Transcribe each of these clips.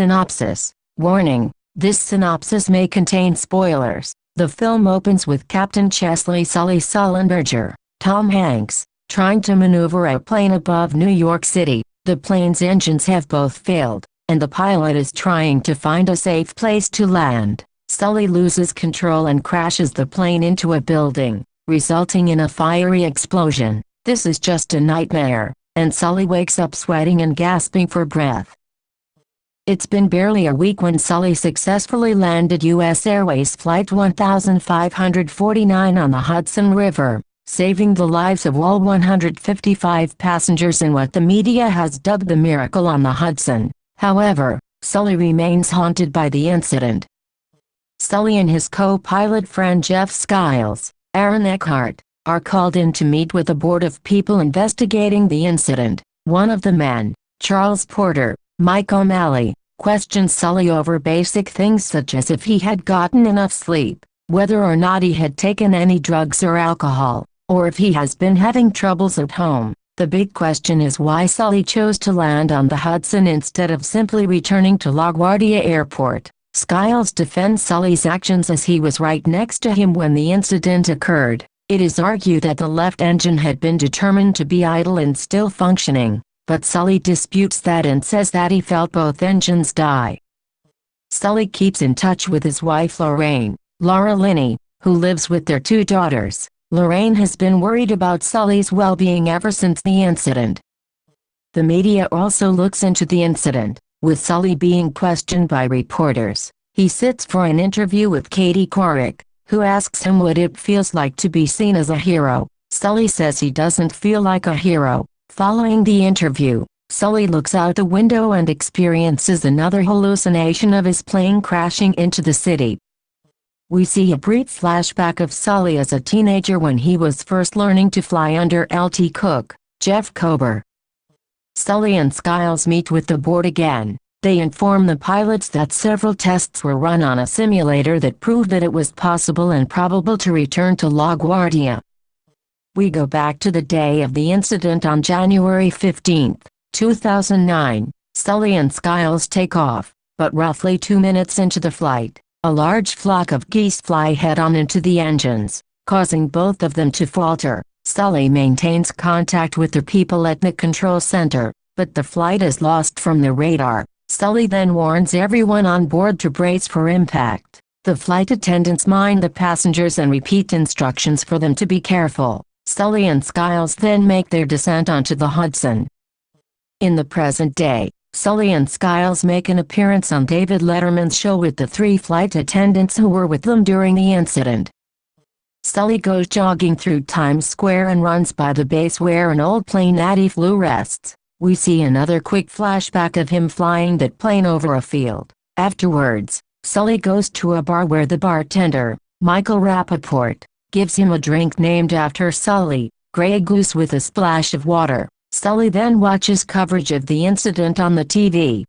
Synopsis. Warning: this synopsis may contain spoilers. The film opens with Captain Chesley Sully Sullenberger, Tom Hanks, trying to maneuver a plane above New York City. The plane's engines have both failed, and the pilot is trying to find a safe place to land. Sully loses control and crashes the plane into a building, resulting in a fiery explosion. This is just a nightmare, and Sully wakes up sweating and gasping for breath. It's been barely a week when Sully successfully landed U.S. Airways Flight 1549 on the Hudson River, saving the lives of all 155 passengers in what the media has dubbed the Miracle on the Hudson. However, Sully remains haunted by the incident. Sully and his co-pilot friend Jeff Skiles, Aaron Eckhart, are called in to meet with a board of people investigating the incident. One of the men, Charles Porter, Mike O'Malley, questions Sully over basic things such as if he had gotten enough sleep, whether or not he had taken any drugs or alcohol, or if he has been having troubles at home. The big question is why Sully chose to land on the Hudson instead of simply returning to LaGuardia Airport. Skiles defends Sully's actions as he was right next to him when the incident occurred. It is argued that the left engine had been determined to be idle and still functioning, but Sully disputes that and says that he felt both engines die. Sully keeps in touch with his wife Lorraine, Laura Linney, who lives with their two daughters. Lorraine has been worried about Sully's well-being ever since the incident. The media also looks into the incident, with Sully being questioned by reporters. He sits for an interview with Katie Couric, who asks him what it feels like to be seen as a hero. Sully says he doesn't feel like a hero. Following the interview, Sully looks out the window and experiences another hallucination of his plane crashing into the city. We see a brief flashback of Sully as a teenager when he was first learning to fly under LT cook, Jeff Kober. Sully and Skiles meet with the board again. They inform the pilots that several tests were run on a simulator that proved that it was possible and probable to return to LaGuardia. We go back to the day of the incident on January 15, 2009. Sully and Skiles take off, but roughly 2 minutes into the flight, a large flock of geese fly head-on into the engines, causing both of them to falter. Sully maintains contact with the people at the control center, but the flight is lost from the radar. Sully then warns everyone on board to brace for impact. The flight attendants mind the passengers and repeat instructions for them to be careful. Sully and Skiles then make their descent onto the Hudson. In the present day, Sully and Skiles make an appearance on David Letterman's show with the 3 flight attendants who were with them during the incident. Sully goes jogging through Times Square and runs by the base where an old plane that he flew rests. We see another quick flashback of him flying that plane over a field. Afterwards, Sully goes to a bar where the bartender, Michael Rappaport, gives him a drink named after Sully, Grey Goose with a splash of water. Sully then watches coverage of the incident on the TV.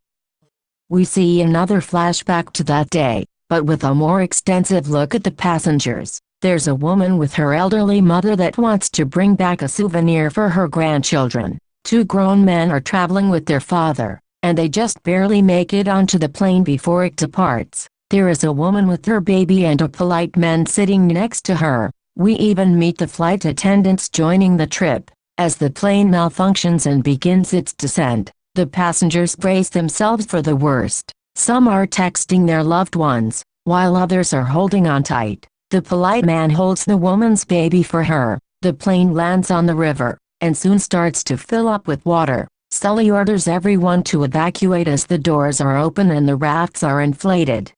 We see another flashback to that day, but with a more extensive look at the passengers. There's a woman with her elderly mother that wants to bring back a souvenir for her grandchildren. 2 grown men are traveling with their father, and they just barely make it onto the plane before it departs. There is a woman with her baby and a polite man sitting next to her. We even meet the flight attendants joining the trip. As the plane malfunctions and begins its descent, the passengers brace themselves for the worst. Some are texting their loved ones, while others are holding on tight. The polite man holds the woman's baby for her. The plane lands on the river, and soon starts to fill up with water. Sully orders everyone to evacuate as the doors are open and the rafts are inflated.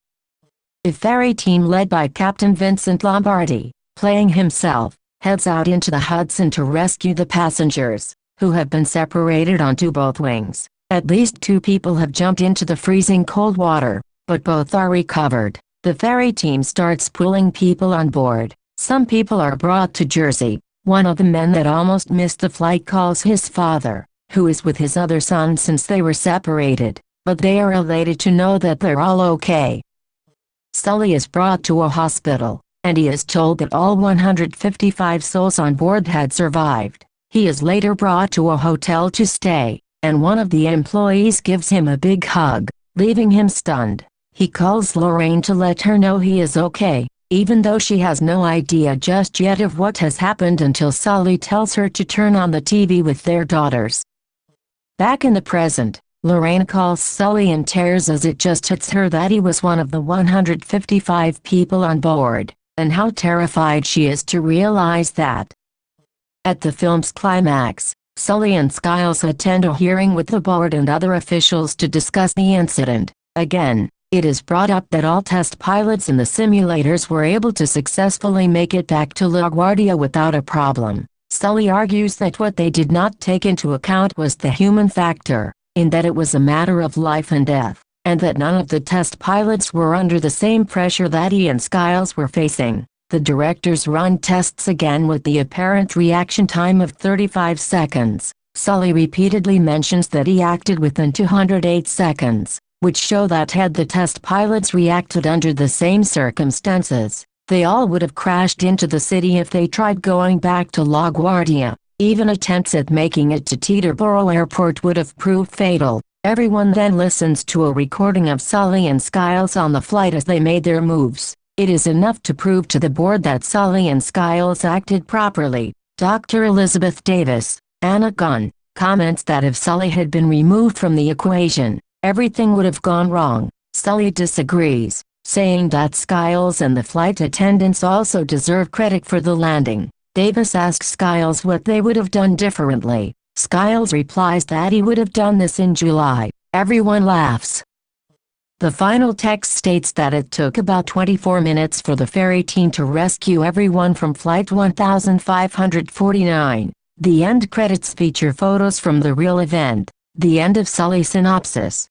A ferry team led by Captain Vincent Lombardi, playing himself, heads out into the Hudson to rescue the passengers, who have been separated onto both wings. At least 2 people have jumped into the freezing cold water, but both are recovered. The ferry team starts pulling people on board. Some people are brought to Jersey. One of the men that almost missed the flight calls his father, who is with his other son since they were separated, but they are elated to know that they're all okay. Sully is brought to a hospital, and he is told that all 155 souls on board had survived. He is later brought to a hotel to stay, and one of the employees gives him a big hug. leaving him stunned. He calls Lorraine to let her know he is okay, even though she has no idea just yet of what has happened until Sully tells her to turn on the TV with their daughters. Back in the present, Lorraine calls Sully in tears as it just hits her that he was one of the 155 people on board, and how terrified she is to realize that. At the film's climax, Sully and Skiles attend a hearing with the board and other officials to discuss the incident. Again, it is brought up that all test pilots in the simulators were able to successfully make it back to LaGuardia without a problem. Sully argues that what they did not take into account was the human factor, in that it was a matter of life and death, and that none of the test pilots were under the same pressure that he and Skiles were facing. The directors run tests again with the apparent reaction time of 35 seconds. Sully repeatedly mentions that he acted within 208 seconds, which show that had the test pilots reacted under the same circumstances, they all would have crashed into the city if they tried going back to LaGuardia. Even attempts at making it to Teterboro Airport would have proved fatal. Everyone then listens to a recording of Sully and Skiles on the flight as they made their moves. It is enough to prove to the board that Sully and Skiles acted properly. Dr. Elizabeth Davis, Anna Gunn, comments that if Sully had been removed from the equation, everything would have gone wrong. Sully disagrees, saying that Skiles and the flight attendants also deserve credit for the landing. Davis asks Skiles what they would have done differently. Skiles replies that he would have done this in July. Everyone laughs. The final text states that it took about 24 minutes for the ferry team to rescue everyone from Flight 1549. The end credits feature photos from the real event. The end of Sully synopsis.